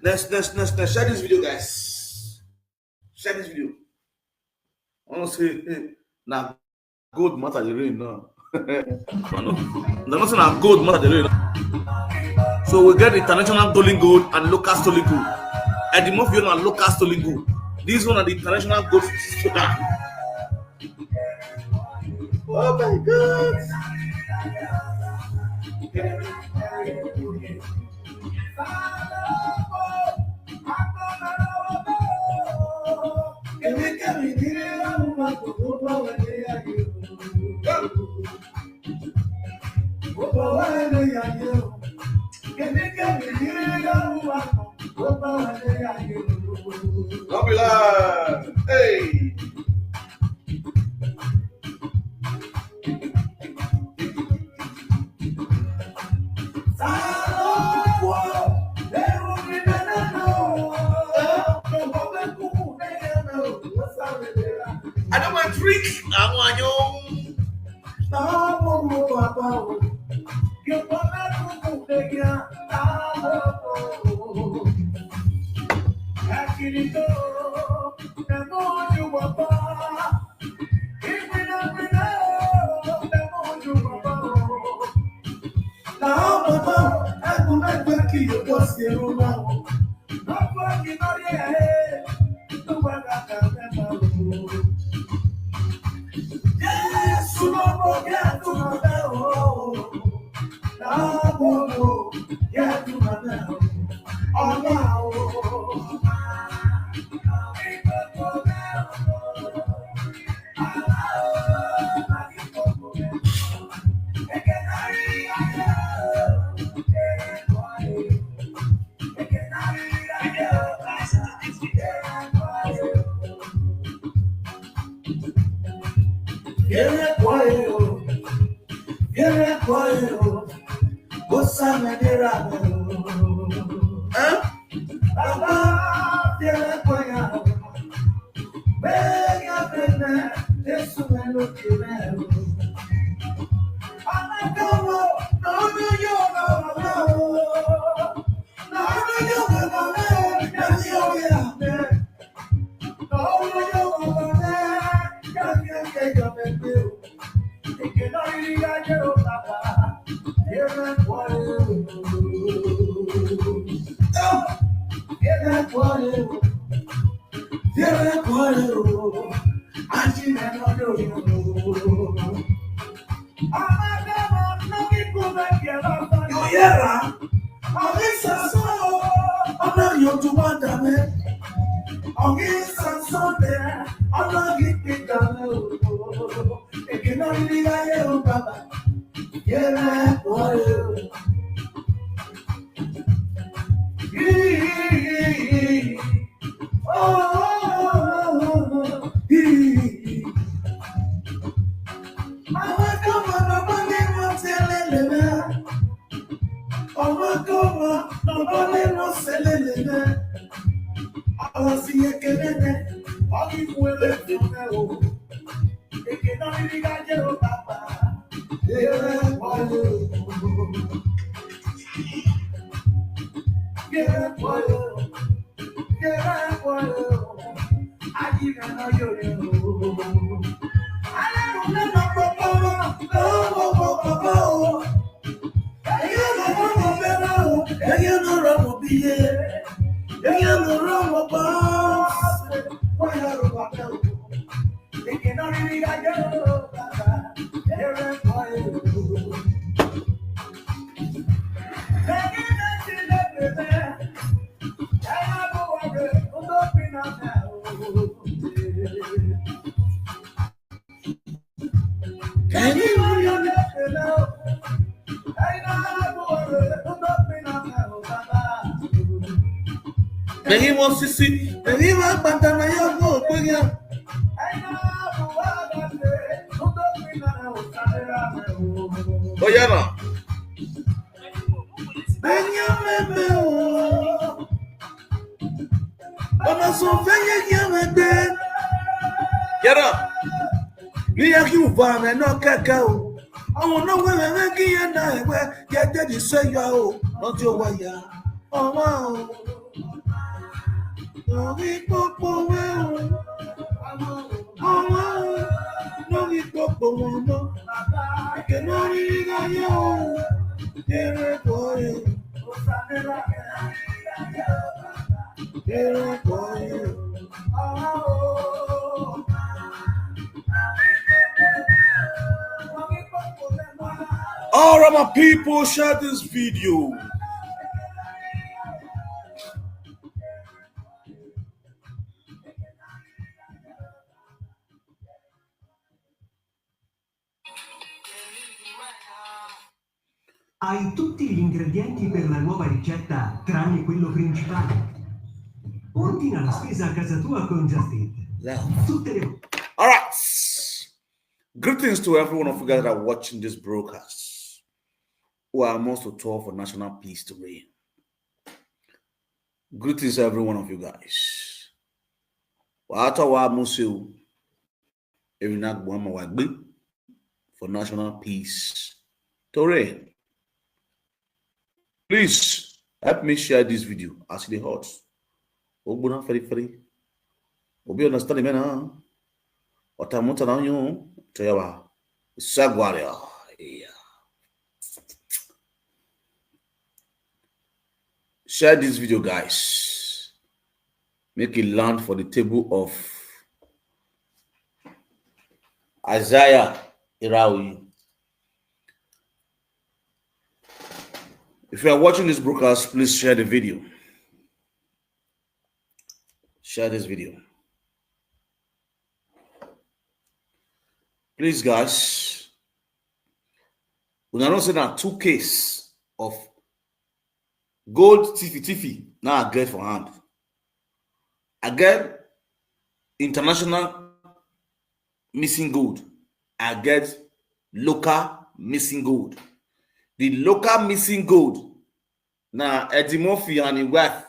Next. Share this video, guys. Share this video. I want to say, now gold matter the rain now. They're not saying now gold matter the rain. So we get international stolen gold and local stolen gold. And the more you know local stolen gold. These one are the international gold. Oh my God. Hey. I don't want to drink. I want you. Get up. You van no cacao. I want no women making a night where get daddy say yo, not your wire. Oh, wow. No, we pop away. Oh, wow. No, we pop away. I can only get you. Here, boy. Here, boy. All of my people, share this video. Hai tutti gli ingredienti per la nuova ricetta, tranne quello principale. Ordina la spesa a casa tua con Just Eat. Tutte le... All right. Greetings to everyone of you guys that are watching this broadcast, who are amongst the 12 for national peace to reign. Greetings to every one of you guys. For national peace to reign. Please help me share this video as it hot. Obuna very. Obi understand me na. Otamuta na you to yawa. Sagwaria. Yeah. Share this video, guys. Make it land for the table of Isaiah Irawi. If you are watching this broadcast, please share the video. Share this video. Please, guys. We are not saying that 2 cases of gold tiffy now I get for hand. Again, international missing gold. I get local missing gold. The local missing gold. Now Eddie Murphy and his wife.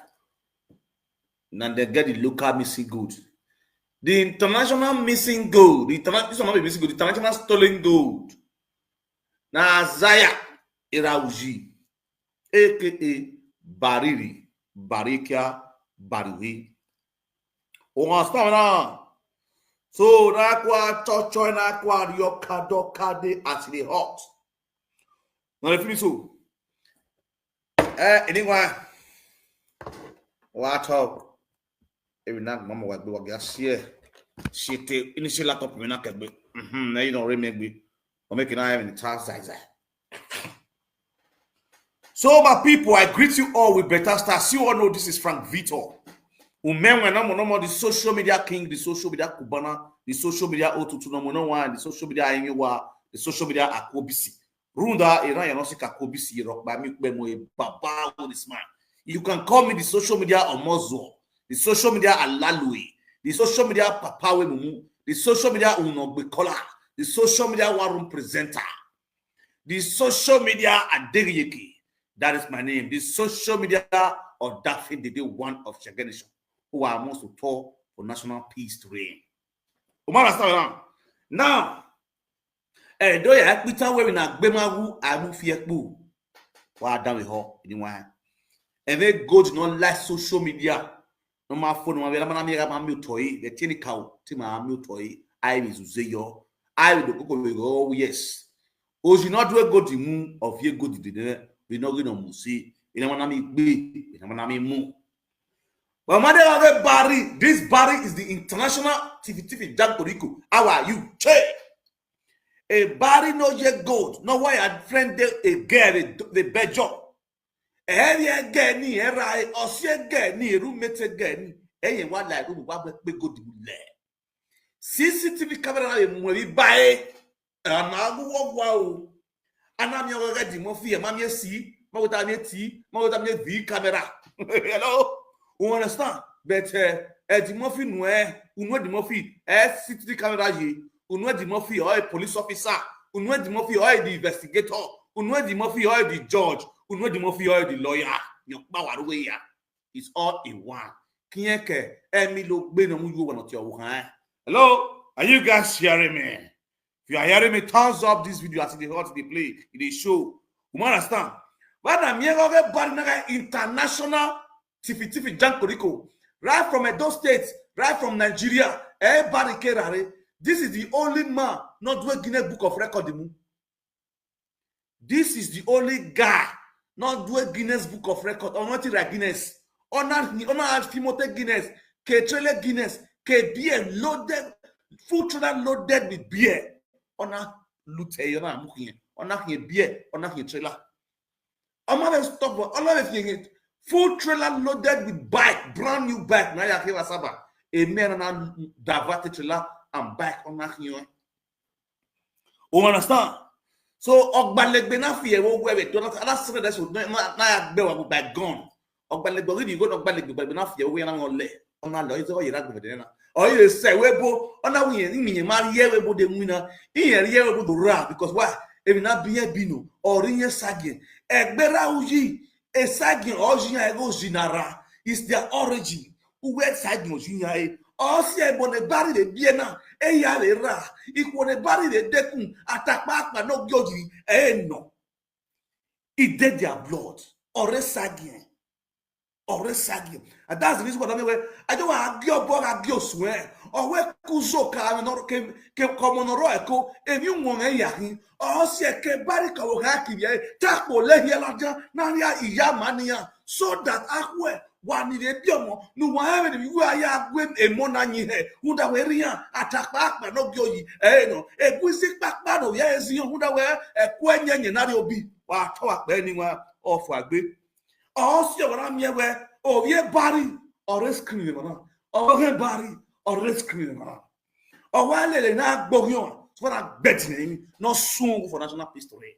Now they get the local missing gold. The international missing gold. This one not be missing gold. The international stolen gold. Now Isaiah Irawi, aka Barikia Bariwi. On understand now. So na kwa chocho na kwa yokadoka de at the hot. Now let me so. Anyway, what talk? Every night, mama will be working. She take initial laptop me na kegbe. Now you don't remake me. I'm making I have in the task size. So my people, I greet you all with better stars. You all know this is Frank Vitor. Umenwan no the social media king, the social media Cubana, the social media Otutu no one, the social media Enyewa, the social media Akobisi. Runda era yanosi Akobisi rock by me baba this man. You can call me the social media Omozo, the social media Alalui, the social media Papawe Mumu, the social media Unogbekola, the social media Warum presenter, the social media Adegiyeki. That is my name. The social media of Daffy the day one of Shaganisha, who are most to talk for national peace to reign. Now, do you have Peter wearing a Bemagu? I move here. Why down with her? Anyone? And they go to non like social media. No my phone, my mute toy, the tinny cow, Tima mute toy. I will say yo. I will go. Yes. Oh, you not do a good moon of your good dinner. We not going to see. In a manami be, in a manami move. But mother Barry, this Barry is the international TV Jack Rico. How are you? Che. A Barry no yet gold. No why I friend a girl the bed job. A heavy again, ni era or see again, ni roommate again. A one like room, what we go to there. CCTV camera we buy. And I go wow. And I'm your ready Murphy, mammy see, Mawutame T, Mawutame V camera. Hello? You understand? But Eddie Murphy no the Murphy, CCTV camera ye, the Murphy or a police officer, the Murphy or the investigator, the Murphy or the judge, the Murphy or the lawyer. Your power way. It's all in one. Kinyeke, Emilo Benomu, you want your hello? Are you guys hearing me? If you are hearing me, thumbs up this video as it hot they play in the show. You understand? But I'm here international TV Jankoriko. Right from Edo State, right from Nigeria. This is the only man not doing Guinness Book of Record. This is the only guy not doing Guinness Book of Record. Or not Guinness. Or not Fimote Guinness. K-Trailer Guinness. K-Beer loaded. Full trailer loaded with beer. Ona lute yona mukinye ona kinye beer ona kinye trailer amave stop all of it full trailer loaded with bike brand new bike na ya kiwa saba a man na davate trailer and bike ona kinye you understand so ogbalegbe na fi ewo we to na say that so na ya gbe wa by gun ogbalegbe we go ogbalegbe na fi ewo we na le ona lo izo yira gbe na. Or you say webo ona we yin ma ye webo de wina yin ye webo do ra because why if na biye bino or yin sagin egbera uji e sagin ojiyan e go jinara is their origin uwe sagin ojiyan e o si e bo ne bari de bie na e ya le ra ipo ne bari de dekun atapa apa no gyoji e no it did their blood or sagin. Or sagin. And that's the reason what I mean. I don't want to give up, I give swear. we kuzo ka no ke como no ro eko evi won e ya hin o se ke bari ka wo ha ki ye tapo le ye la ja na ya iya mania so that akwe wa ni de biomo nu wa ha ni wi aya gwe emo na nyi he unda we ri an atapa akpa no bi oyi no egusi papa no ye ezi unda we eku enyenye na ri obi wa to akpa ni wa ofu agbe o se wa mi we o ye bari or screen mana o he bari or screen mana o wa lele na gbogyon for that bet name no soon for national history.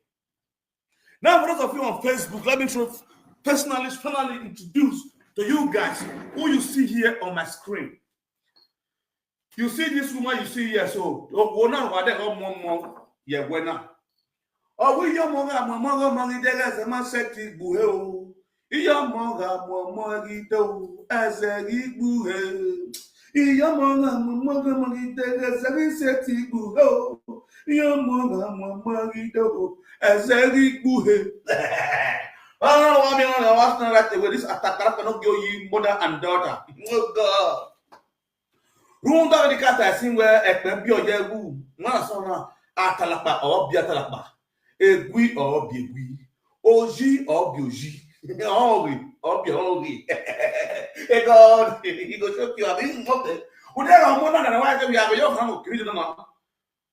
Now for those of you on Facebook, let me personally introduce to you guys who you see here on my screen. You see this woman you see here, so yeah, oh, we young money as a man said to Buhel. Young monga as a Buhel. Young money as a said to Buhel. Young monga as a Buhel. Oh, I mean, I was not like the way this attack cannot go you mother and daughter. Oh, God. Runda the cat I seen where a pebby or yagu, Masona, Atalapa or Biatalapa, a gui or biwi, Oji or Bioji, Hungry or be hungry. Hey, God, he goes, you are being mocked. Whatever more than a wife, we have a young man who created a man.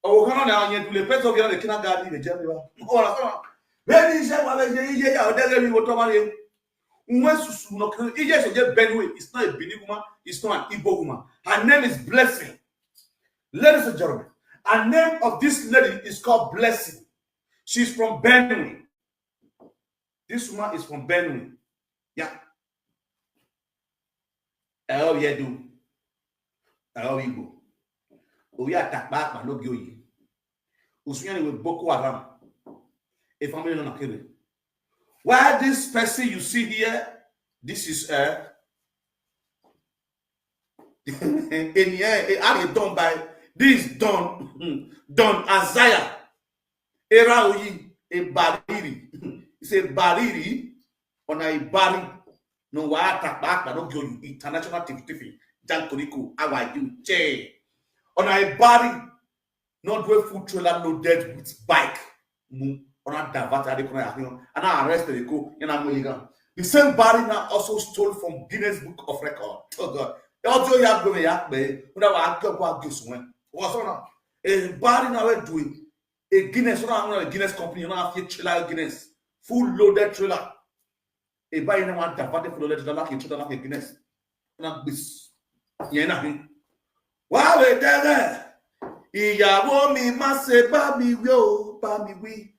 Oh, come on now, yet to the pets of the kindergarten, the general. Oh, when he said, well, I'll tell you what I'm it's not a Benin woman, it's not an Igbo woman. Her name is Blessing. Ladies and gentlemen, the name of this lady is called Blessing. She's from Benue. This woman is from Benue. Yeah. Oh, yeah, do. Oh, Igbo. Oh, yeah, attack back, but no Gyoyi. Usuyani with Boko Haram. A family no kidding. Why this person you see here? This is done by this done Isaiah Eraoyi a bariri. It's a bariri on a bari no wa attack back no go you international tiffy jankoriko how are you che on a bari not where food trailer loaded with bike on a divert and I arrested the go in America. The same body now also stole from Guinness Book of Record. Oh God. Also, you have to be a body now doing a Guinness, a Guinness company, you know, a trailer Guinness, full loaded trailer. A buy no one diverted for the like a trailer like a Guinness. Not this. Yeah, wow, there. Ìyàwó mi má ṣe bá mi wí ó bá mi wí.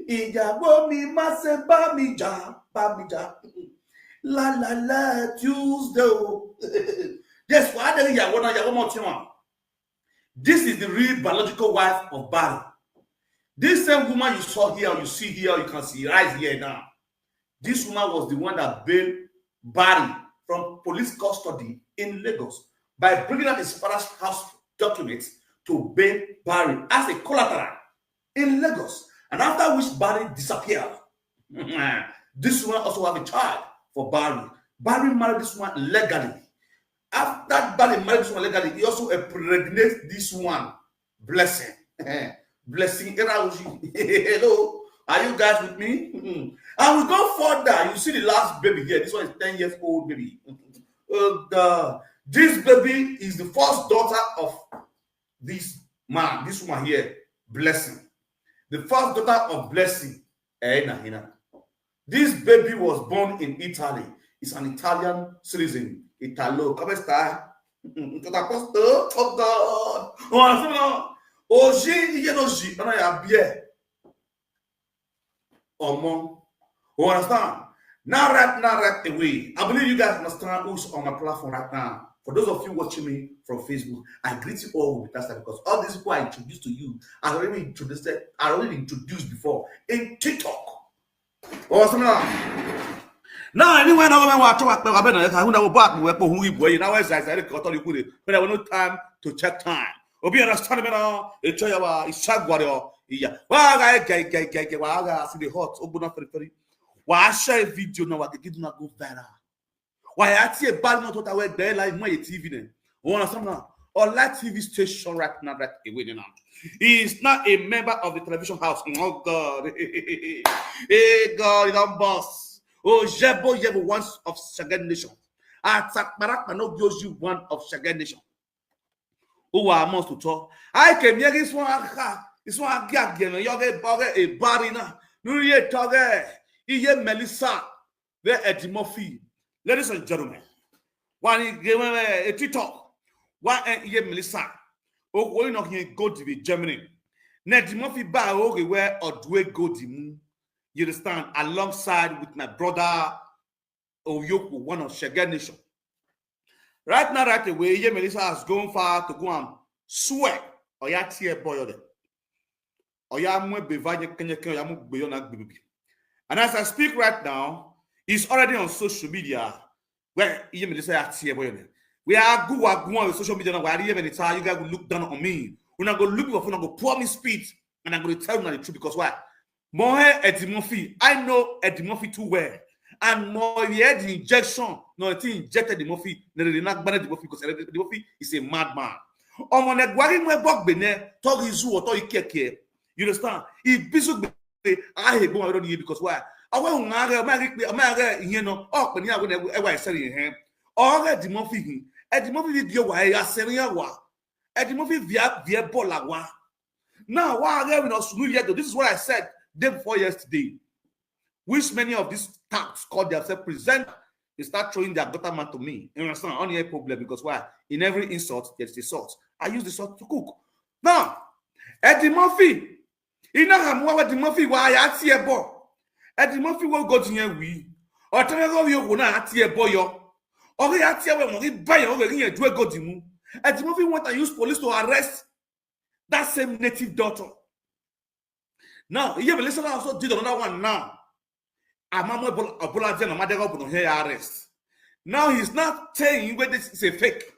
Ìyàwó mi má ṣe bá mi jà bá mi jà. La la la Tuesday. Yes, why the ìyàwó na ìyàwó mo ti wọn. This is the real biological wife of Barry. This same woman you saw here, you see here, you can see right here now. This woman was the one that bailed Barry from police custody in Lagos by bringing out his father's house documents to bail Barry as a collateral in Lagos. And after which Barry disappeared. This woman also have a child for Barry. Barry married this woman legally. After Barry married this woman legally, he also impregnated this one. Blessing. Blessing. Hello. Are you guys with me? And we go further. You see the last baby here. This one is 10 years old baby. This baby is the first daughter of this man, this woman here, Blessing. The first daughter of Blessing. This baby was born in Italy. It's an Italian citizen. Italo. Come sta? Oh God. You understand? Now right away. I believe you guys understand who's on my platform right now. For those of you watching me from Facebook, I greet you all with that because all these people I introduced to you are already introduced before in TikTok. Now, anyway, I want to talk about but I have no time to check time. Obi understand me now? It's Shagwario. Yeah. Well, I see the hot. Open up for why I share a video now? I did not go viral. Why I see a bad not what I wear there like my TV then. You understand now? or live TV station right now, right away now. He is not a member of the television house. Oh God. Hey God, you don't boss. Oh, Jebo once of Shagan Nation. Attack Barak Mano gives you one of Shagan Nation. Who are most to talk? I came here this one. This one gag again. You get a barina. No, you talk. Iye Melissa. There Eddie Murphy. Ladies and gentlemen. One give a TikTok. One Iye Melissa. Oh, we not here go to the Germany. Eddie Murphy ba okay where or do we go to you understand? Alongside with my brother Oyoko, one of Shagan Nation. Right now, right away, Iye Melissa has gone far to go and swear. Oya tie boy there. Oya mwe bevanye kenye oya mu beyond bibi. And as I speak right now, he's already on social media where Iye Melissa tie boy there. We are go on social media now. Where Iye Melissa, you guys will look down on me. We're not going to look for phone, I'm going to pour me speech, and I'm going to tell you the truth because why? More Eddie Murphy, I know Eddie Murphy too well. And more he had the injection, no, he injected the Murphy, they did not ban the Murphy because Eddie Murphy is a madman. On the guarin we bog bene, talk his or talk keke. You understand? He busy I hate going on here because why? I want to you know, oh, when you are going to say him, or Eddie Murphy, did you why I say Eddie Murphy via bola. Now, why are we not yet? This is what I said day before yesterday. Which many of these taps called themselves present, they start throwing their gutter man to me. You understand? Only a problem because why? In every insult, there's the salt. I use the salt to cook. Now, Eddie Murphy, you know how Eddie Murphy why I see a boy. Eddie Murphy will go to here we or tell me you will not see a boy. Or he had to buy over here to go to you. Eddie Murphy want to use police to arrest that same native daughter. Now, you have listened also did another one now. Arrest. Now he's not saying whether this is a fake.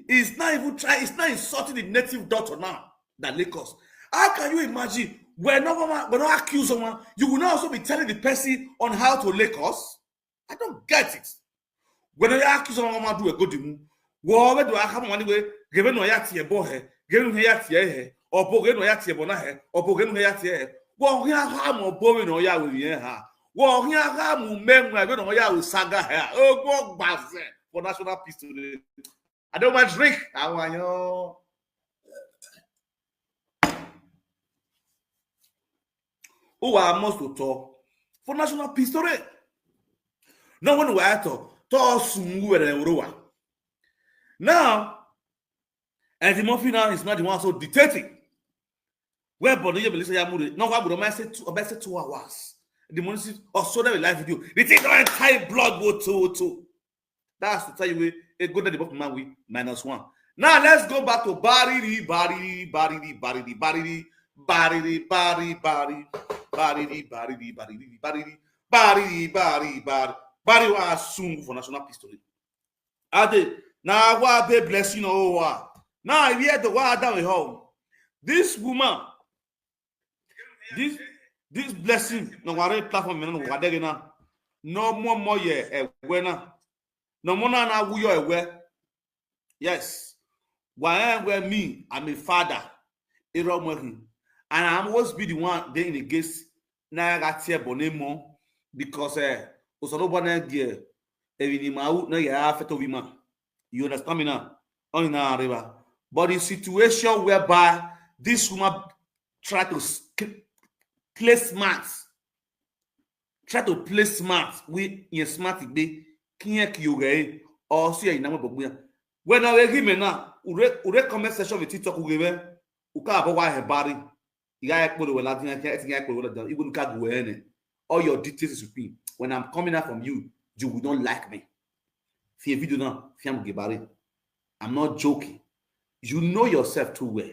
He's not even trying, he's not insulting the native daughter now that Lagos. How can you imagine when not accuse someone, you will not also be telling the person on how to Lagos? I don't get it. When you accuse someone do a good move, where do I have money way? Given no yati a boy, given no yati or Bogan no yati a bonahe, or Bogan no yati. Well, here ham or boring or ya will ye ha. Well, here ham will men I don't know ya will saga hair. Oh, go back for national peace today. I don't want drink. I want you. Oh, I must talk for national peace today. No one will talk. Now, Eddie Murphy now is not the one so dictating. Where body you believe you no one would say 2 hours. The money or so that live video. They take the entire blood go to. That's to tell you a good the man with -1. Now let's go back to Barry was soon for national pistol. Ade now what be blessing oh now we had the word down home. This woman, this blessing no worry platform no wadege na no more ye ewe na no more na wuyo ewe. Yes, why me I'm a father and I'm always be the one there in the gates na got here bonemo because you understand me now? On river. But the situation whereby this woman try to play smart, we in smart be can't you or see a number of when I give me now, ure comment section with TikTok give uka about her body. All your details is with me. When I'm coming out from you, you will not like me. I'm not joking. You know yourself too well.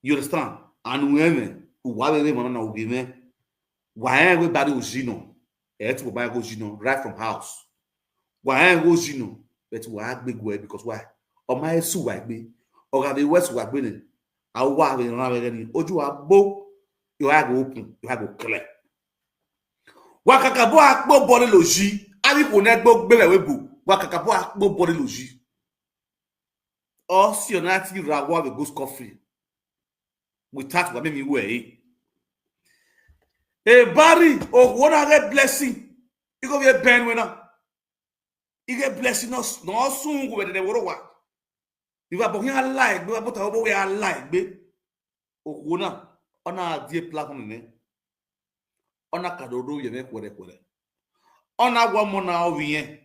You understand? And women who why everybody was right from house. Why was but why big word because why? Or my su like me, or the west were winning. I want to Oju abo, you have open, you have to clear. Wakakabo akbo body logi, abi ko net bo gbele webu. Wakakabo akbo body logi. Osionati rawa we go scot-free. Without what me way. Hey Barry, oh what are get blessing? You go be a ben winner. You get blessing us no soon go the world. If I bring a like, we put over we are like be. Oh wona ona die platform me. Ona kadodo ye me kwere. Ona gwa mo na owie.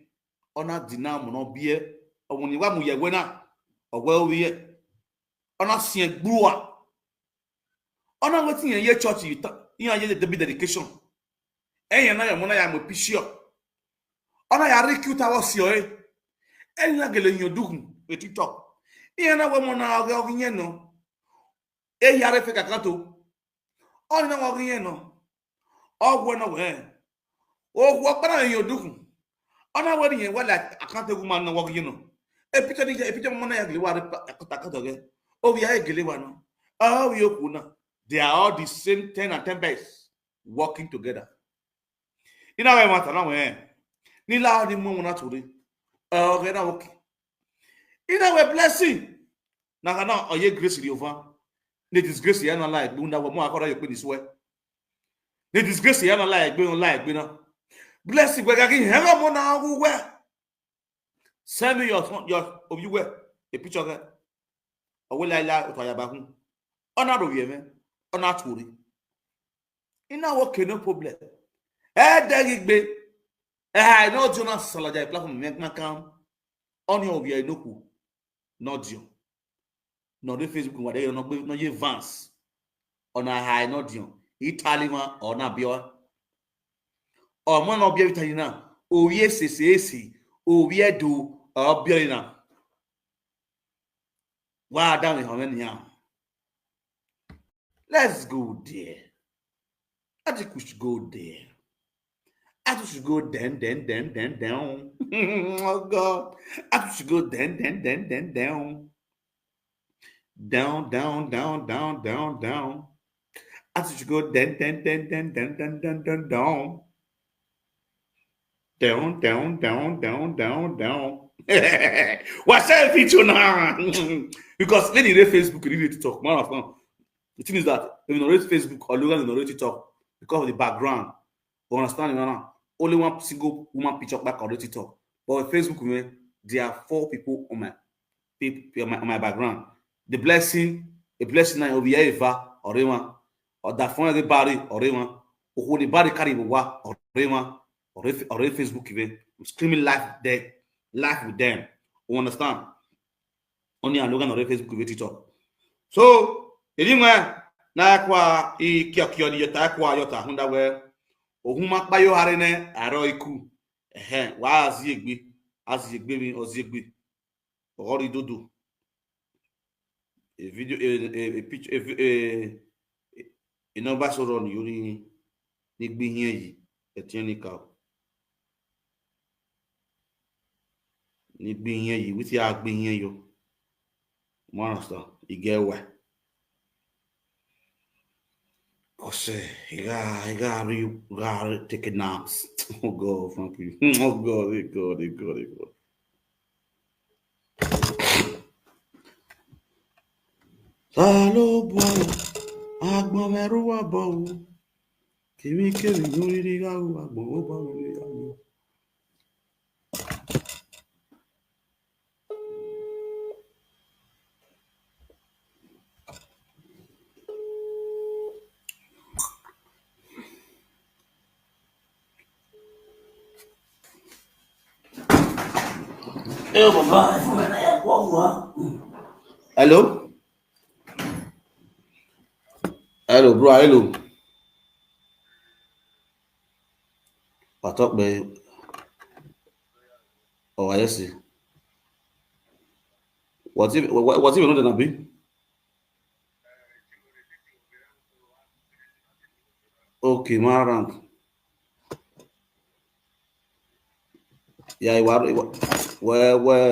Ona dina mo no bie. Owoni wa mu ye wena. Ogwa owie. Ona sie gbua. Ona wetin ye church you ye the dedication. Enye na ye mo na ya mo pisio. Ona ya recruit awosio Enya gele nyodugu e TikTok. Iye na we mo na oginye no. E yare fe kakato. Oni na oginye no. Ogwo no we. Ogwo para nyodugu. Ona we ni wala akante gu man na oginye no. E picture mo na ya gele wa akata ge. O bi ya gele wa no. Oh we okuna. They are all the same 10 and 10 best working together. Ina we mata na we. Ni la ni mo na tori. Okay na okay. Ina we blessing. Na kana oye grace ri over. Ne disgrace ya na like bu na wo mo akora yo pe ni so e. Ne disgrace ya na like gbe na. Blessing we ga ki hero mo na wu we. Send me your of you we a picture of o we la to ya ba hu. Ona ro ye me. Ona tori. Ina wo ke no problem. De gbe. No Jonas Salaja platform me kan. On your we no ku. No dio. No the Facebook wa de no ye Vance. Ona high no dio. Italy ma ona bio. O mo no bio Italy na. O ye sesi. O we do o bio na. Wa down how many now? Let's go there. I think we should go there. I think we should go then, down. Oh God. I think we should go then, down. Down. I think we should go then, down. Down. What's that feature now? Because when you read Facebook, you need to talk. Man of fun. The thing is that if you narrate Facebook or Logan, you narrate TikTok because of the background. You understand now? Only one single woman picture back on the TikTok. But with Facebook, there are 4 people on my background. The blessing now over here or Rema or that phone everybody or Rema or who the body carry or Rema or Facebook even. I'm screaming life with them. You understand? Only I'm looking on Facebook with TikTok. So, anyway, na kwa ikio di yota kwa yota hunda we ohuma payo harene aro iku wa azi egbe mi ozi egbe ori dodo a video a picture a number so run yori ni gbe yin yi etienika ni gbe yin yi witi a gbe yin yo mo understand igewa. You gotta take a naps. Oh God, thank you. Oh God. Salo boy, agbon meru wa bo. Kimi yuri ga wa bo bo. Hello? Hello, bro. Hello. I talk by. Oh, I see. What's even not gonna be? Okay, my rank. Yeah, where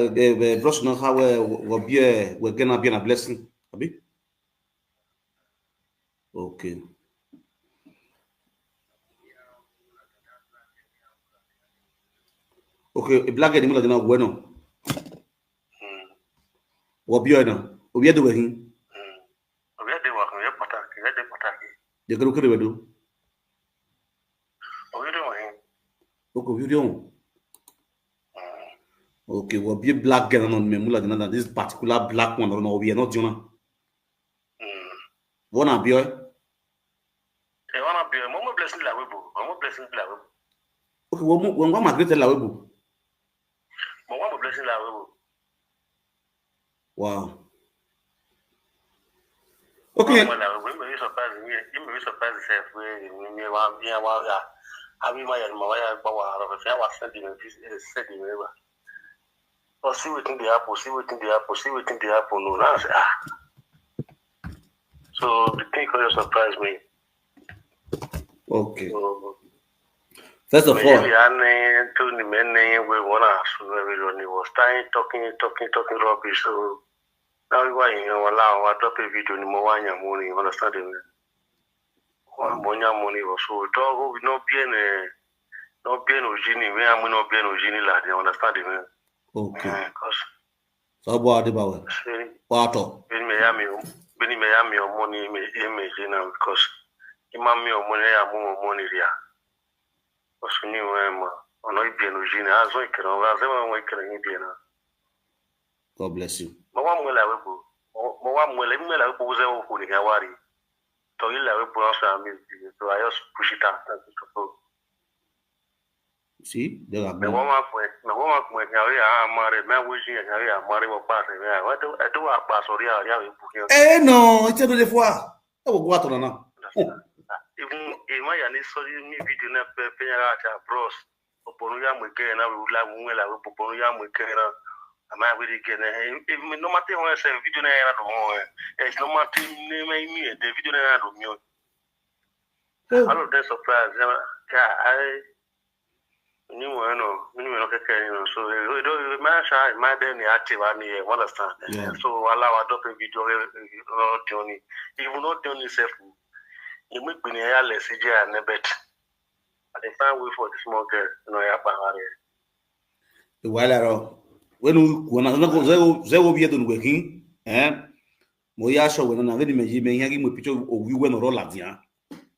the brush know how we're gonna be a blessing. Abi? Okay. Okay, black guy, bueno. Wabio na. Obia do hin. Obia de wa kan ye pataki. De kero kero do. Obia de wa hin. Oko video. Okay, wabia black girl on me mula na this particular black one no obia not jona. Wona bio. E wana bio, mo blessing la webo. Mo blessing la webo. Okay, wo migrate la webo. Mo blessing la webo. Wow. Okay. When we surprise self we wa abi ma ya ma ya gba wa ro fe wa send me or see wetin dey happen no now say so the thing just surprise me. Okay. First of all, we was talking rubbish. So now we allow drop a video ni mo wanya money, you understand me? Money was so dog we no bien ojini, we am no bien ojini lad, you understand me? okay. Cause So what about Wato? Beni me yami your money me because imami your money ya money dia. Because ni we ono bien ojini azo ikero azema we ikero ni bien. God bless you. Mo wa mwela we buze wo kuni gawari. To ile we bu answer me so I just push it out. See, there are Me wa ma ya mare me wo ji ya mare wo pa se ya wa do pa sori ya we bu. Eh no, it's a fois. I will go out on now. Even ya ni sorry mi video na pe ya ta bros. Oponu ya mu ke na we la mwela we oponu ya mu ke na. Am I really getting it? No matter what I say, video na era do mo. It's no matter me the video na era do me. All of them surprise. I knew no so we do my then active and you understand. So allow adopt a video Johnny. Even not Johnny self. You make me a less and a bet. I can't wait for the small girl, ya the while when zero be done working, Moyasha when I very much may hang with picture of we went or Latia.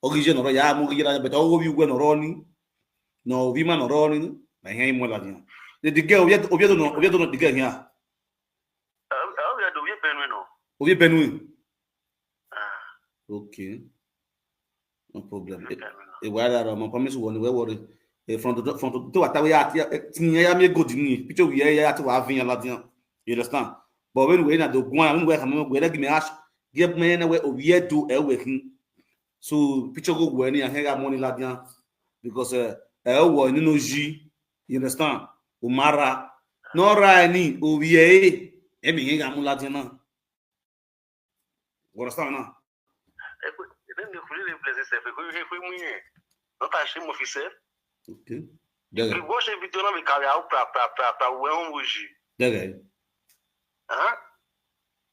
Origin or ya Mugira, but all of you went running. No, women or running, my hand more Latia. The girl yet Oviedo not the girl here. Oviedo Benwin. Okay, no problem. A while my promise one where worry. From the Atawi at good in picture we are to have in Latin. You understand? But when we're not the one where give me ask, give me anywhere of year to a working. So picture go when you hang out money Latin because one no G, you understand? Umara no Rani OVA, Emmy hang out Latin. What understand now? Then you really bless yourself. Not ashamed of yourself. Okay. You watch a video na me carry out when hoje.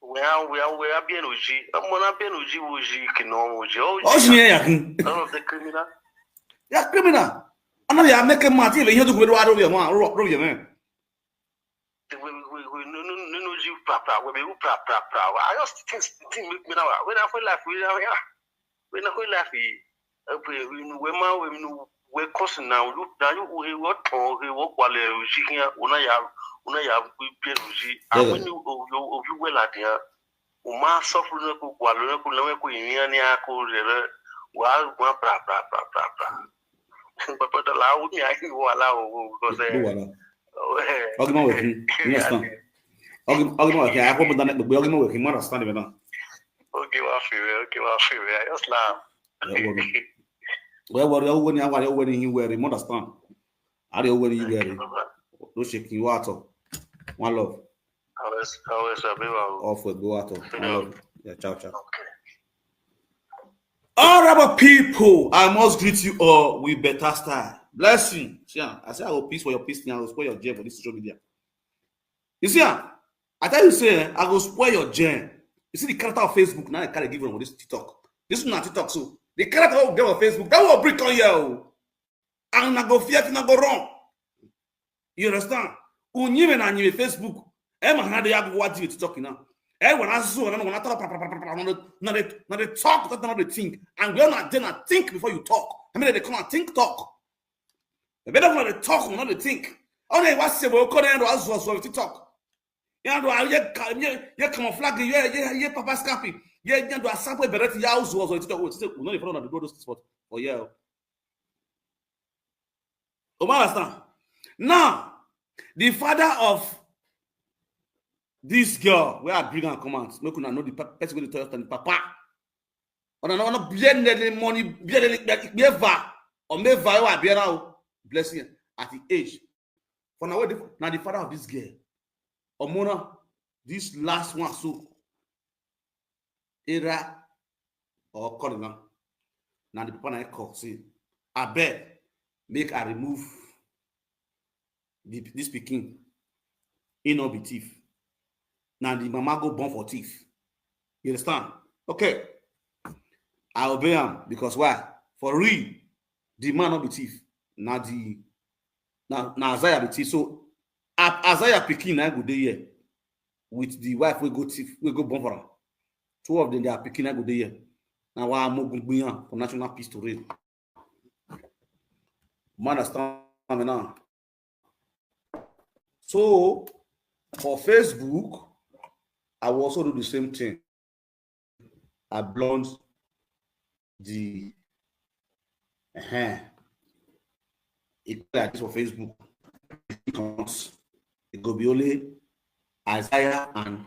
We are bien hoje. Amona bien hoje que não hoje. Hoje é aqui. Não the criminal. Yeah, criminal. Ana ya make mati le yodo gbedo ado ye mo ro ye me. We no hoje pra we be pra. I just think me now. When I feel like we na feel like we cause now you what we work while you una ya be ruji and when you well at here uma suffer no ko walo ko lewe ko yin ni akore wa pra but the law me I wala because ogimo working you understand ogimo working I hope that the ogimo working more understand me now okay wa feel I just laugh. Well, when I was when you were, you understand? I don't when you were. No shaking water. One love. Always a bit off with water. One love. Yeah, ciao. Okay. All right, people, I must greet you all with better style. Blessing. See, I say I will peace for your peace now. I will spoil your gem for this social media. You see, I tell you, say I will spoil your gem. You see the character of Facebook now. I can't give them on this TikTok. This is not TikTok, so. The character of girl on Facebook, that will break on you. And not go fear, not go wrong. You understand? When you and Facebook, Emma had the other what you talking now. When I saw, when I talk, now they talk, because not they think. And we're not then think before you talk. I mean, they come and think, talk. The better when they talk, not they think. Oh, they was say, well, so talk. You know, you camouflage, you papa scappy. You do a sample beret, you house was or talk. We know if you don't go to spot. Oh, yeah. Oh, understand? Now, the father of this girl, where I bring her commands, no know the person going to tell the papa. On a bien money, bien va, or may va, bien now, blessing at the age. For now, the father of this girl, or Mona, this last one, so era or calling now. Now the people I call, see, I bet make I remove this picking, in no be thief. Now the mama go born for thief. You understand? Okay. I obey him because why? For real, the man not be thief. Now Isaiah be thief. So Isaiah picking I go there here with the wife we go thief, we go born for her. Two of them they are picking I go there here. Now why I'm going for national peace to reign. Man, understand me now. So for Facebook, I will also do the same thing. I blonde the it like this for Facebook. It go be only Isaiah and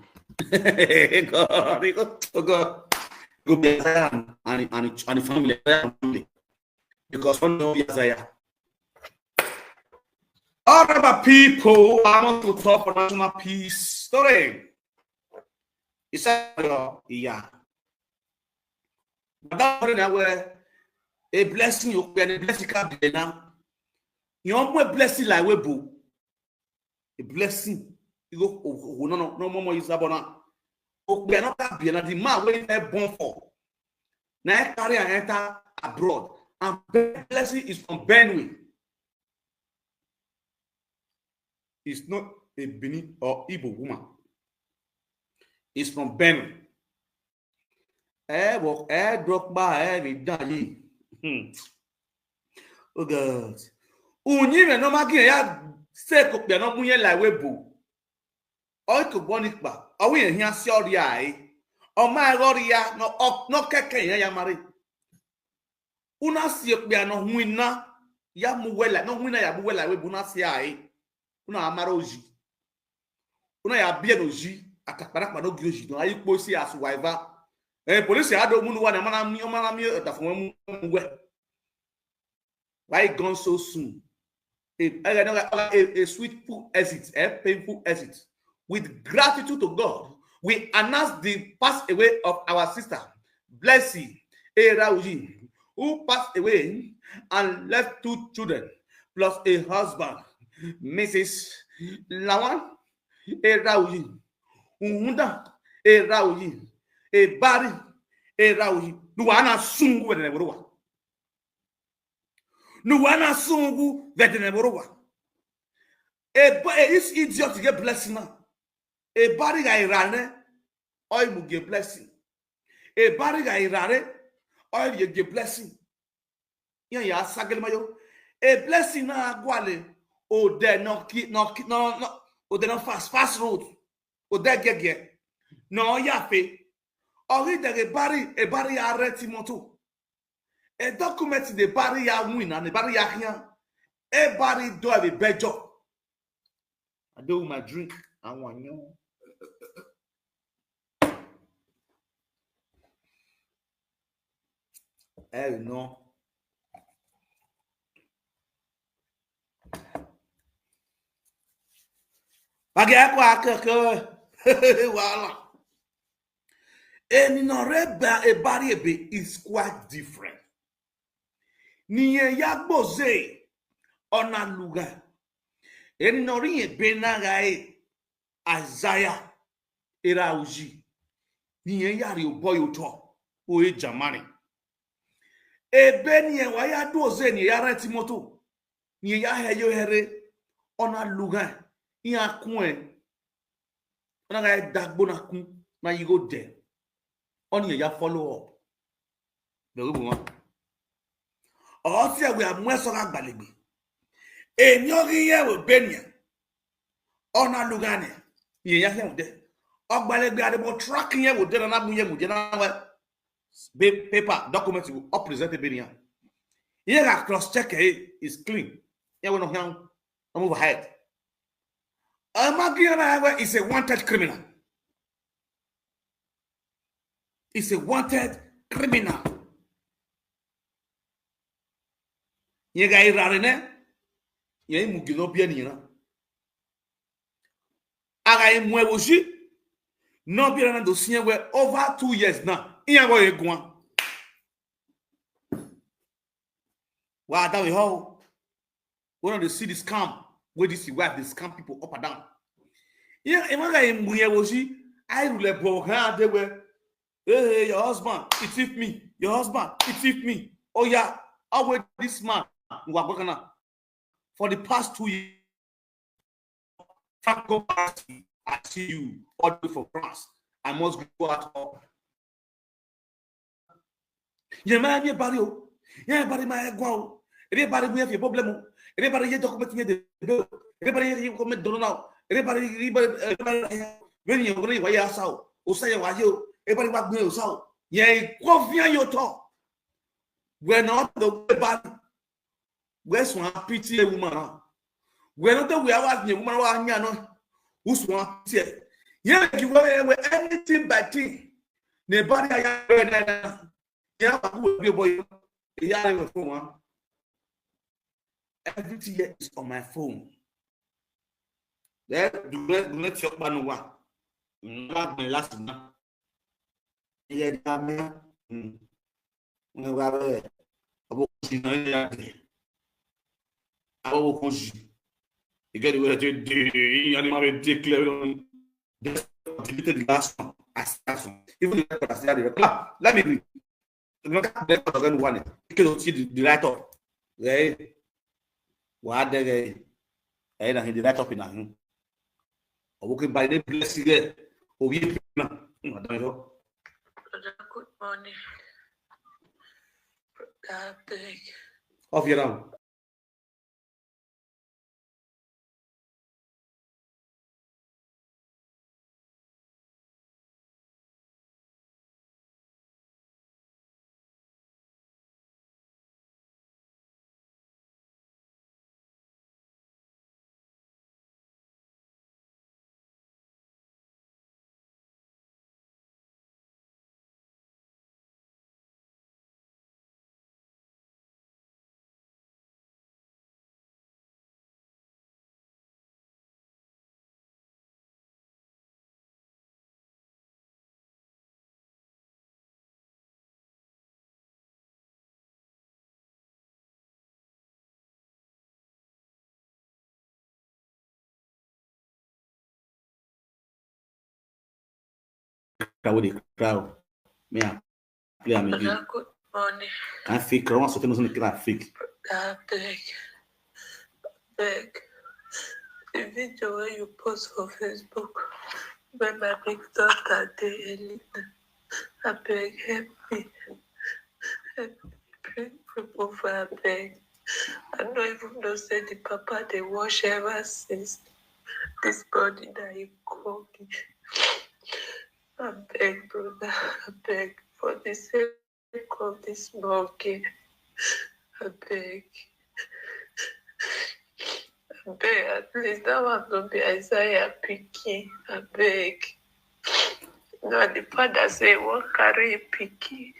God, go be Isaiah and the family, because one know Isaiah. All other people I want to talk for national peace story. He said, yeah. But that where a blessing you can a blessing can be now. You want a blessing like Webo. A blessing. You go, no more is abona. We are not that be the man where they born for. Now carry and enter abroad. And blessing is from Benue. It's not a Benin or Igbo woman. It's from Benue. Broke by every day. Oh God. Unyi no magi ya se ko pe no munye la Webo. O ko bonikpa. O we hia si ori ai. O ma ori ya no keke ya mari. Una si pe no huina ya muwela no huina ya muwela Webo na si ai. Una amara oji. Una ya bia no ji akapara pa no gioji no ayi posi as wiver. Police had no one why gone so soon? A sweetful exit, a painful exit. With gratitude to God, we announce the pass away of our sister, Blessy Erauji, who passed away and left 2 children plus a husband, Mrs. Lawan Erauji, Uhunda Erauji. A bari a rauji nuwana sungu vedeneborwa this idiot to get blessing now. A bari ga irane oil will get blessing. A bari ga irane oil you get blessing. Ya sagel mayo a blessing na gwale o de no o de no fast road o de gege no yafe. Ori de a bari ya reti moto. A document the bari ya win and the bari ya here. A bari do have a bad job. I do my drink. I want you. Hell no. Bagay ko akeke. Wala. And in a bari is quite different. Niye yagboze ona luga. And in ebe nagae Isaiah Erauji. Niye yari boy uto oe Jamani. Ebe niye waya doze niye yara timoto. Niye ya heyo here ona luga. Iya kuen. Ona gae dagbo na kun. Now you go there. Only you follow up. The one. Also, we are more so like Balibi. And you're here with Benya. Ona Lugane. You have there. Ogbalebe are tracking here with them and paper documents will up present Benya. Here a cross check is clean. Here we no hang. I'm overhead. Amagiana is a wanted criminal. Is a wanted criminal. Ye guy rarene. Ye mugino pianina. Aga mwebushi. No pianina dossier were over 2 years now. Iyan go egwan. Wow, that we how. We don't see this scam. Where this wife, they scam people up and down. Yeah, imagine mwebushi. I will program they were. Hey, your husband, it thief me. Your husband, it thief me. Oh yeah, I wait this man. For the past 2 years, I see you all the way from France. I must go out. Yeah, man, you barrio. Yeah, barrio, my go. Everybody we have a problem. Everybody here document the bill. Everybody here comment don't know. Everybody when you're going to saw. Usaya wajo. Everybody walk me saw. Yeah, confia your talk. We're not the bad. Where's one pity woman? We're not the way I was the woman. Who's one pity? Yeah, you were anything but thing. Nobody I yeah, boy. Yeah, phone. Everything here is on my phone. There, do not talk about no one. Not my last one. Yeah, damn. You get the way that you animal declare deleted the last one. Even let me read. One because see the right up. Right? What the I don't the right up in him. Okay, by the bless again. Oh, you Good morning. Beg. Off your arm. Crowd, crowd. Me a play a Good morning. I fake. I want something that can fake. Beg. The video where you post for Facebook when my big daughter day, I beg, help me. Help me. Bring people for a beg. I don't even know say the papa they wash ever since this body that he called me. I beg, brother, I beg for the sake of this small kid. I beg. I beg, at least that one don't be Isaiah picking. I beg. No, the father say won't carry a picky.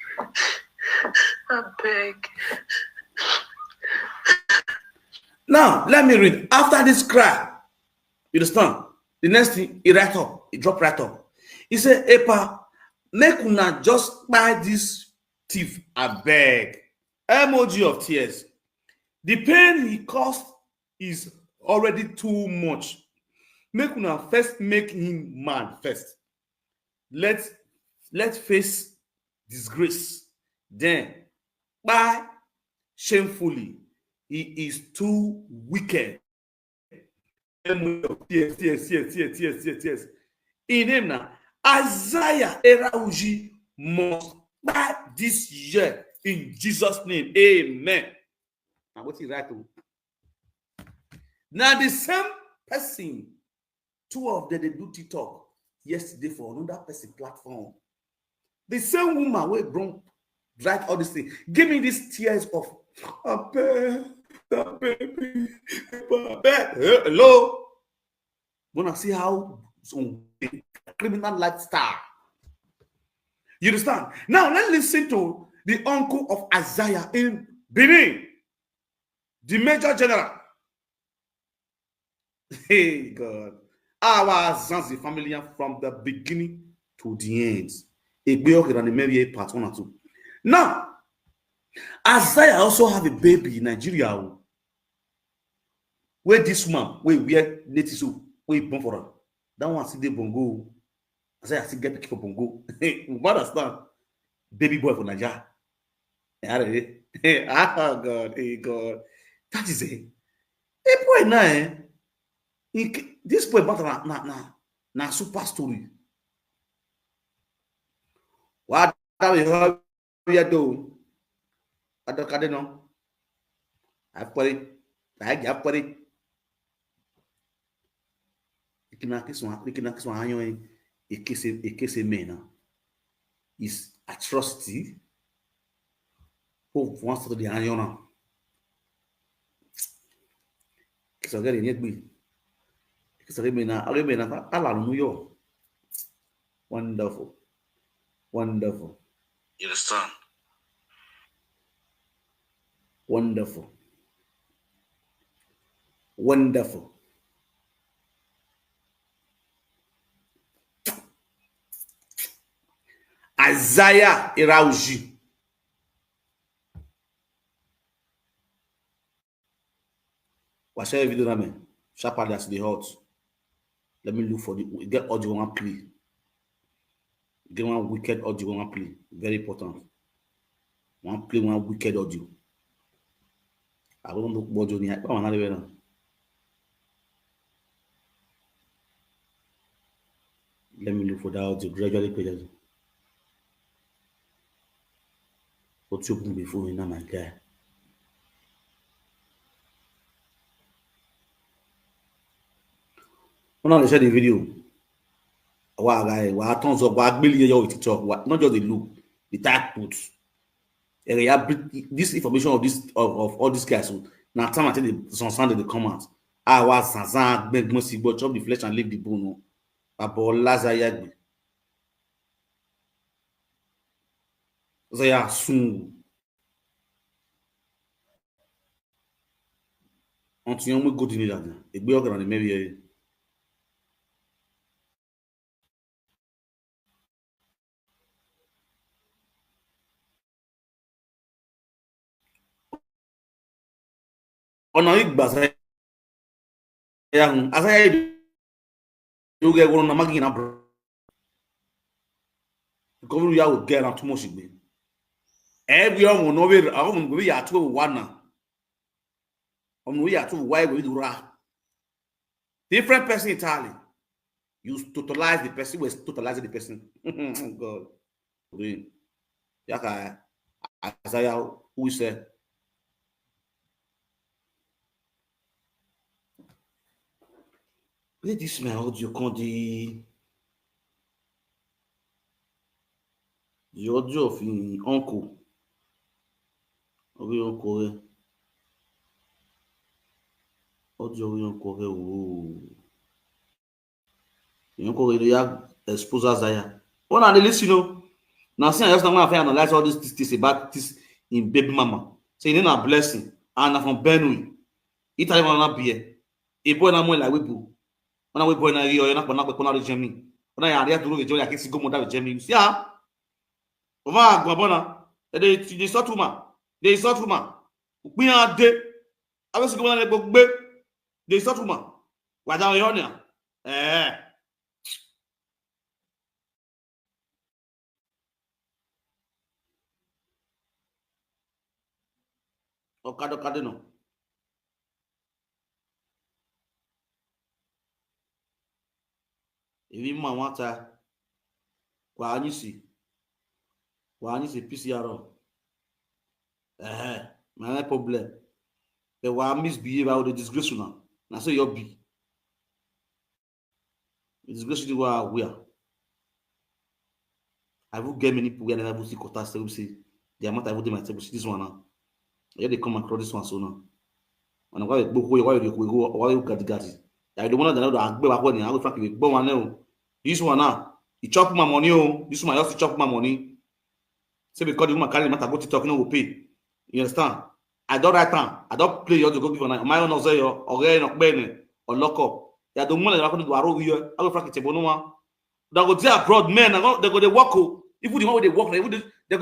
I beg. Now, let me read. After this cry, you understand? The next thing, he write up. He drop right up. He said, Epa, make una just buy this thief, I beg. Emoji of tears. The pain he caused is already too much. Make una first make him mad first. Let's face disgrace. Then, buy shamefully. He is too wicked. Yes. In him now, Isaiah Erauji must die this year in Jesus' name. Amen. Now what is right? Now the same person, two of them, they do TikTok yesterday for another person platform. The same woman will bring write all this thing. Give me these tears of baby. Hello. Wanna see how some criminal lifestyle. You understand? Now let's listen to the uncle of Isaiah in Benin, the major general. Hey God, our Zanzi family from the beginning to the end. Maybe part 1 or 2. Now, Isaiah also have a baby in Nigeria. Where this woman, where wear native soup, where born for her. That one see the bongo. Isaiah still get pick for bongo. You understand? Baby boy for Nigeria. Ah God, hey God. That is it. Hey boy now, this boy matter na super story. What we have here do? Adokade no. I put it. Ikina kiswa hanyo ekese mena is atrocity. Who wants to the hanyo na? Kisogere ni egbe. Kisogere mena ala no yo. Wonderful. Wonderful. You understand? Wonderful. Wonderful. Isaiah Erauji. Watch every video, man. Sharper that's the hot. Let me look for the get audio one play. Get one wicked audio one play. Very important. One play one wicked audio. I don't look audio ni. Let me look for that audio. Gradually play. What's your boom before you know my guy? When I share the video, wow, guy, wow, tons of wow, million your TikTok, not just the look, the tag puts. This information of all these guys. Now, time I tell some sound in the comments. I was Sansan, beg mercy, but chop the flesh and leave the bone. About Lazayagbe. Zaya soon. Until you go to Nilanda, a big organ maybe. On a big as I do get one of my bro. Because you will get too much. Everyone will know where I won't be at 1 now. We are to why we do rap. Different person entirely. You totalize the person, was totalizing the person. God. Yaka Isaiah, who said, let this man audio con the audio of uncle. Uncle. Audio uncle. Uncle, you have expose Isaiah. When I listen, you know, now see, I just want to analyze all this about this in baby mama. Say, you know, a blessing. And from Benue, Italy will not be here. A boy na more like we boo. When we boy na you, you're not going to Germany. When I have to do the job, I can go more than Germany. See, ah, over Guabona, they saw two man. They saw two man. We are dead. I was going to go back. They saw two man. What are you on here? Eh. Okado no. If you want Kwa see PCR. My problem. But why misbehave out the disgrace now? Now say you be. The disgrace you are where. I will get many people and I will see Kotas will say the amount I will do myself this one now. Yeah, they come across this one so now. And why you got. I don't want to know that I will frankly go one now. This one now, he chop my money. Oh, this one also chop my money. Say because the woman carry the matter go to talk, no will pay. You understand? I don't write time. I don't play you to go give an my own say or edokpayi or lock up. They don't want to happen to Aro here. I will frankly say, no. They go there abroad, men. They go they work. If the one they work, they go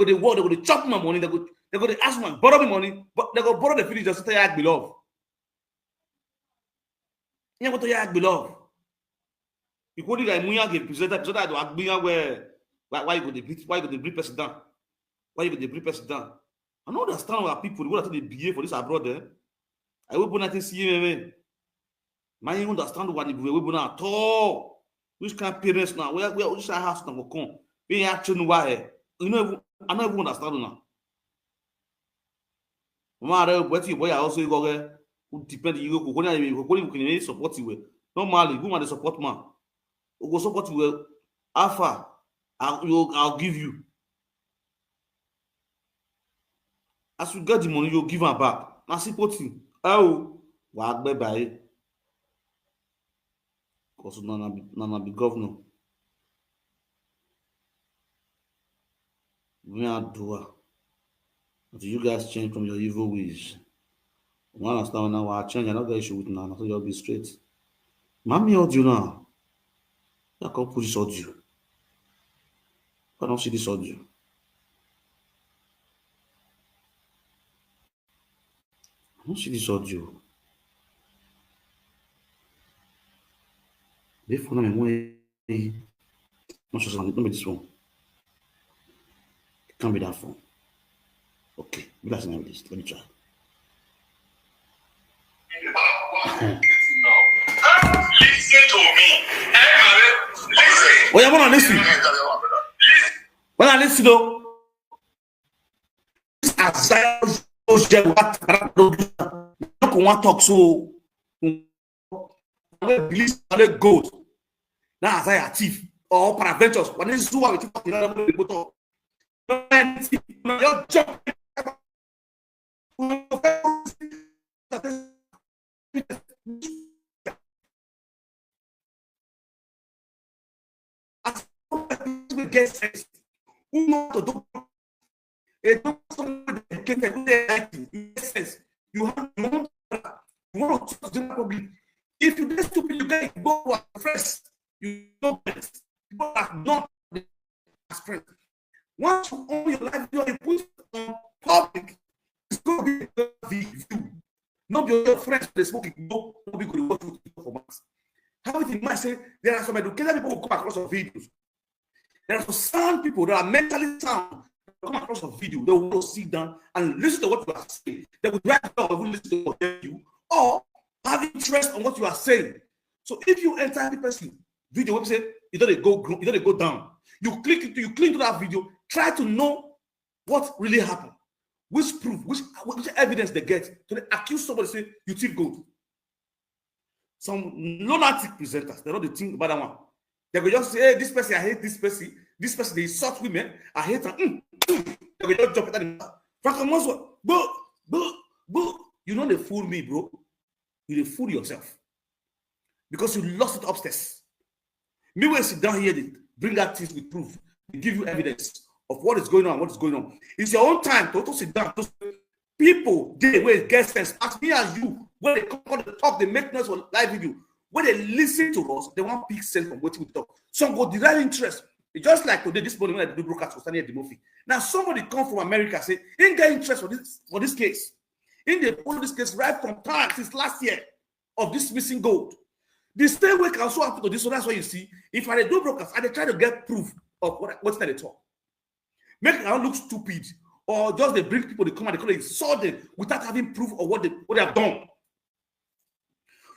they work. They go they chop my money. They go they ask man borrow me money, but they go borrow the finish just to say I beloved. You want to act beloved. You go like Muya get presented so that I do why you go the bring person down? Why you go the bring person down? I don't understand why people go to the behave for this abroad there. I will not see him. Man, you understand what they will at all. Which kind of parents now? Where which house now will come? We actually why? You know, I don't even understand now. Mama, what you boy also go there? Who depend you go can support you. Normally, who want to support man? Who go support you? Alpha, I'll give you. As you get the money, you'll give her back. Now support you. Oh, what bye. Because Nana be governor. We are doer. Until you guys change from your evil ways. One understand now I change, I not get issue with Nana, so you'll be straight. Mommy audio now. I can't put this audio. I don't see this audio. I don't see this audio. This phone I'm not sure it's not be this one. It can't be that phone. Okay, that's not this. Let me try. Listen to me. Listen. Oh, yeah, wanna listen. When I listen though, this Isaiah what talk so believe gold. Now Isaiah thief or peradventures. When this is what we talk, you know, get sense. Who know to do it? Sense. You want to do public. If you get stupid, you get go to friends. You don't get. You are not as friends. Once you own your life, you are put on public. It's going to be view. Not your friends they smoking. No, be good to watch for months. How it might say there are some educated people who come across your videos. There are some sound people that are mentally sound come across a video. They will sit down and listen to what you are saying. They will write down or will listen to what you or have interest on what you are saying. So if you enter the person video website, you don't go down. You click into that video, try to know what really happened, which proof, which evidence they get to accuse somebody say you thief gold. Some lunatic presenters, they don't think about that one. They will just say, hey, this person, I hate this person. This person, they insult women. I hate her. They will just jump at them. You know they fool me, bro. You fool yourself. Because you lost it upstairs. Me when sit down here, they bring out things with proof. They give you evidence of what is going on, what is going on. It's your own time to sit down. People, they will get sense. As me as you, when they come on the top, they make noise for live video. When they listen to us, they want big sense from what we talk. Some go derive interest. It's just like today, this morning when I do broadcast was standing at the movie. Now somebody come from America say, "Ain't get interest for this case." In the follow this case right from time since last year of this missing gold. The same way can also happen to this. So that's why you see, if I do broadcast, I try to get proof of what's that they talk. Make it look stupid, or just they bring people, they come and they call it insult them without having proof of what they have done.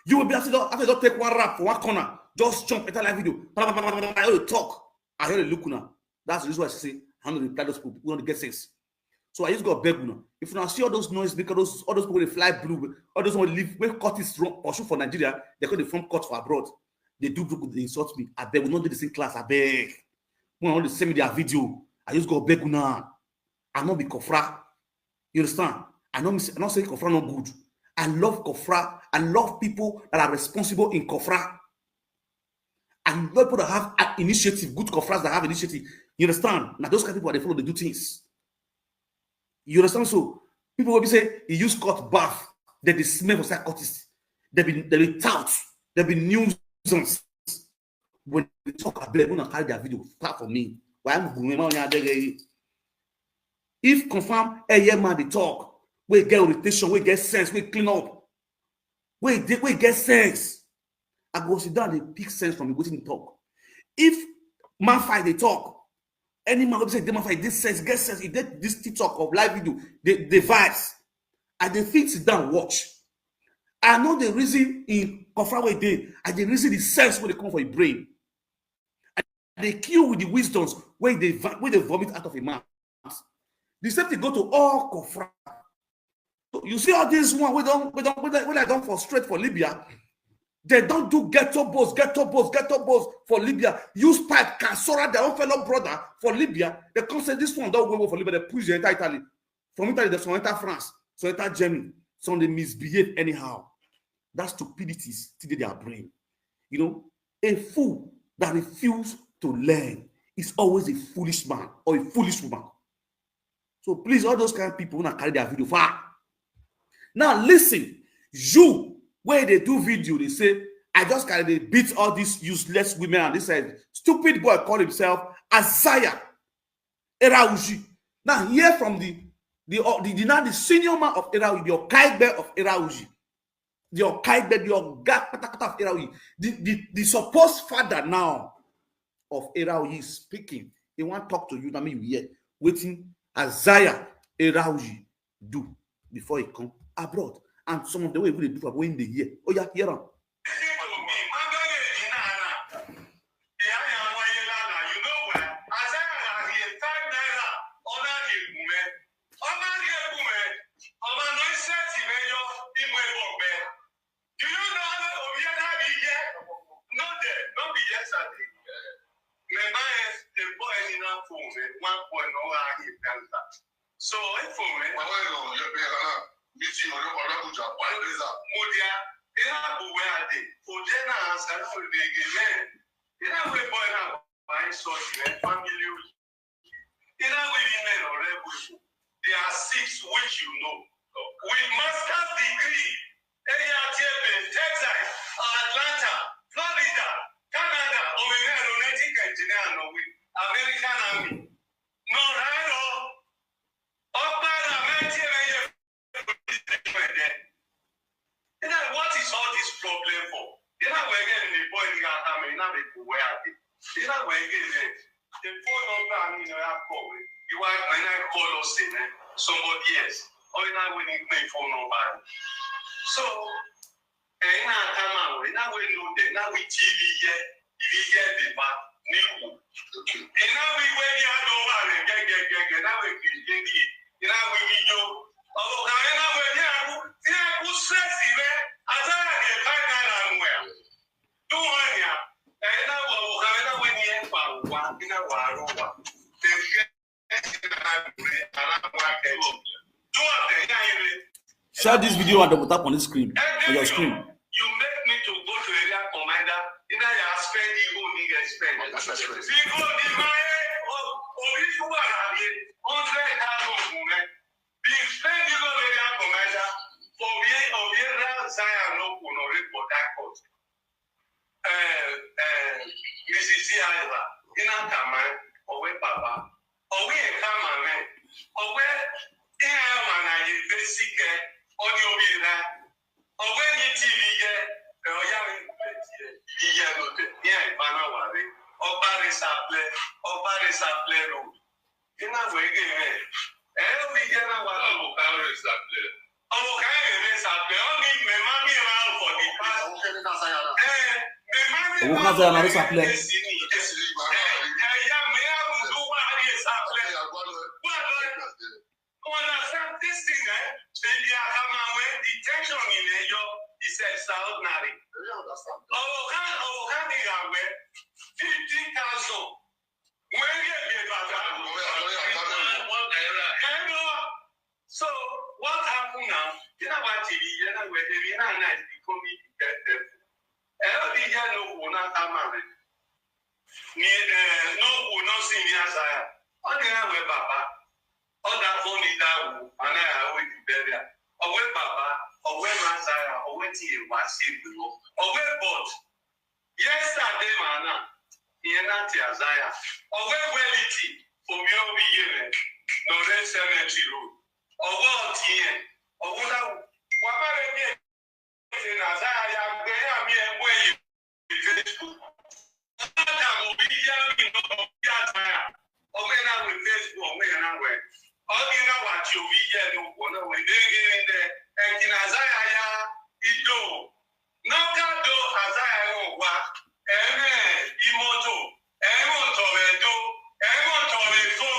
You will be after you take one rap for one corner, just jump into that video. I hear you talk. I hear you look now. That's the reason why I say I'm going to reply those people. We want to get sense. So I just got beg you. If you see all those noise makers, all those people they fly blue, all those people live where court is wrong or shoot for Nigeria, they call the front court for abroad. They do they insult me. I beg, we not do the same class. I beg. When I want to send me their video, I just go beg you now. I not be kofra. You understand? I not say kofra not good. I love kofra. I love people that are responsible in kofra. And people that have initiative, good kofras that have initiative. You understand? Now those kind of people, they follow, they do things. You understand? So people will be say he used court bath. They be smell for psychotists. They be touts. They be nuisance. When they talk about when I carry their video, start for me. Why am I? If confirm a year man they talk, we get orientation, we get sense, we clean up, we get sense. I go sit down, they pick sense from the waiting talk. If man fight they talk. Any man will say they fight this sense, get sense. If they this TikTok of live video, the vibes, and they think sit down watch. I know the reason in Kofra way day, and the reason the sense where they come for your brain. And they kill with the wisdoms where they vomit out of a man. The same thing go to all Kofra. So you see all this one we don't frustrate for Libya. They don't do ghetto boss for Libya. Use pipe, Casora, their own fellow brother for Libya. They come say this one don't go for Libya. They push the entire Italy. From Italy, they enter France, so enter Germany. So they misbehave anyhow. That's stupidity still in their brain. You know, a fool that refuses to learn is always a foolish man or a foolish woman. So please, all those kind of people want to carry their video far. Now listen, you. Where they do video, they say, I just kind of beat all these useless women, and this stupid boy called himself Isaiah Erauji. Now hear from the senior man of Erauji, the Okaibe of Erauji, the Okaibe, the Ogak of Erauji, the supposed father now of Erauji is speaking. He want to talk to you. I mean, you hear waiting Isaiah Erauji do before he come abroad. And some of the way we do for when they hear. Oh, yeah, hear them. So, meeting on Abuja, one is a Modia, they have to wear a day for generals and for the men. In a way, boy, now, by social family, in a way, men or rebels, there are 6 which you know. With master's degree, Texas, Atlanta, Florida, Canada, romantic engineer, American Army. No, right? What is all this problem for? You know, we're getting the boy in the army, now they go where they. You know, we're getting the phone number. I mean, I call it. You are when I call us in somebody else. Or you know, we need my phone number. So, now we know that now we TV here, the back new. And now we wait here over and get. Now we get it. You know, we video. Oh, now we're here. Who says it? As I have a do one here. And now when you have one in a war, share this video and double tap on the screen. On your screen. You make me to go to area commander. In a spend the whole nigga spend. People in my original 100,000 women. Being spend you go area commander. Mrs. Iva, in a Kama, or where Papa, or we a Kama man, or where I basic on your vida, or when you TV get, or yeah, Panawari, or Paris a play room. In a way, we get a one of Paris a play. detention in is extraordinary. 50,000. So what happened now? You know what TV, you know where they are nice become detective. Every year no one come out. No one no senior sire. On the way Papa. On that phone is that and I wait to bury. Away Papa, away Masaya, away Tia was saved. Away boat. Yesterday, man. Yenati Azaya. Away Welity for me over here. No red cemetery road. Away Tien. Away that. What about me? In Azaya, they are me and way. Facebook. Away now with Facebook. Away now way. All you know what you be here. No one away. They get in there. And in Azaya, it do. No can do Azaya. What? Imoto, Toledo, Toledo.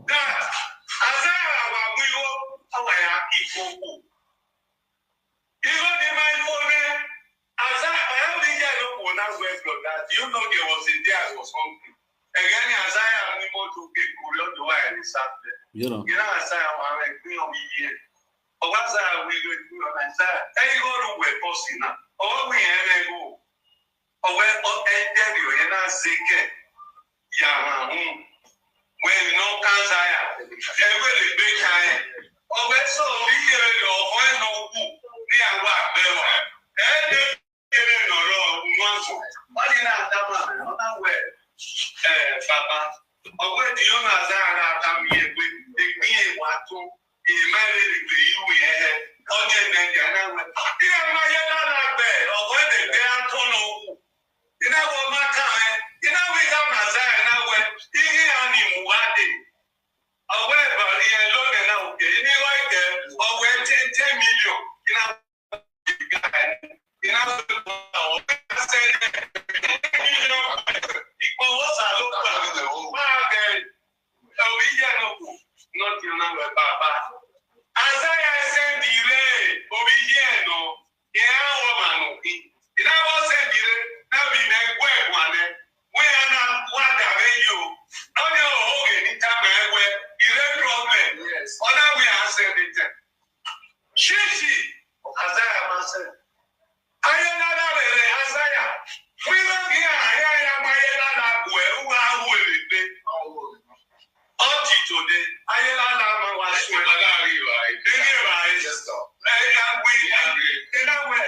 That Azara will our people. Even in my phone, Azara, I only get up when I went to that. You know, there was a day I was hungry. Again, Azara, I'm able to get Korea to where I sat there. You know, Azara, I'm like, we are here. But what's that? We go to Azara. I go to where posting now. Oh, we have go. Ọwẹ́ ẹ̀ẹ́dẹ́rì òye náà ṣe kẹ̀ yàrá wẹ́n iná kánsá yà ẹgbẹ́ lè gbé ká yẹ ọwẹ́ sọ̀rọ̀ yíyẹ lọ ọ̀fọ́ ẹ̀ náà kù ní àwọn àgbẹ̀wò ẹ̀ẹ́dẹ́rì lọ̀rọ̀ ọ̀gbọ̀nmọ́sọ wọ́n ní náà dábàá ọ̀nà wẹ̀ bàbá ọwẹ́ ìdíyọ́ náà dáhàrá àtàmì ẹgbẹ́ ẹgbẹ́ ìwà tó ìmẹ́lẹ̀ ìgbè ìwé ẹ̀ ọjọ́ ìmẹ́jẹ náà wẹ̀ kí ẹ máa yẹ lára gbẹ̀ ọ̀gbọ́n ẹ̀dẹ̀gbẹ́ àtọ́nà òkú. You know what my time? You know we come as I know when he and Muade. Away, but he had looked at now. Anyway, there, or when 10 million. You know, I said, equal was I look at the whole market. Oh, we get not your number, Papa. As I said, delay, Obiano, yeah, woman, you know what said delay. Now we make one. We are not what are you? Now you're holding in time where you have problem. Yes. Or now we are saying it. Shishi, Azaya Master. I am not Azaya. We don't hear I am my who are willing. Until today, I am was yes, we in a way.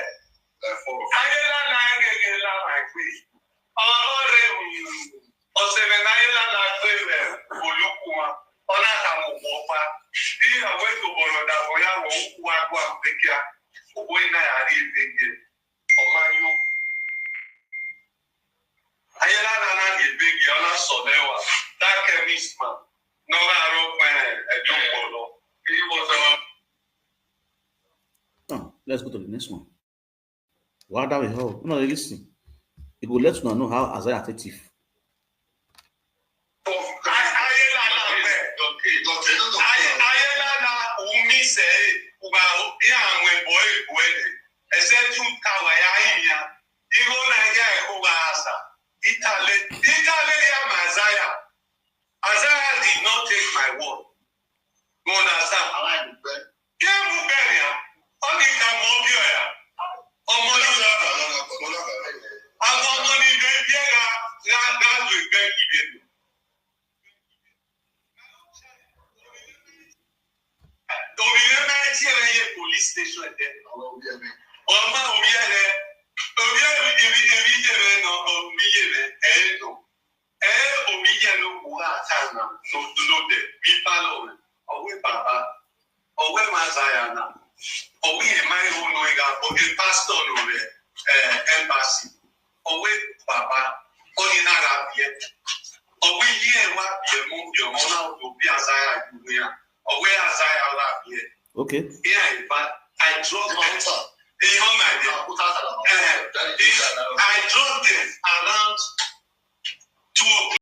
Let's go to the next one. What that we have? No, listen. It will let you know how Isaiah effective. Isaiah did not take my word. You understand? Police station there. Embassy. Papa. Okay. Yeah, but I dropped them. I dropped them around 2 o'clock.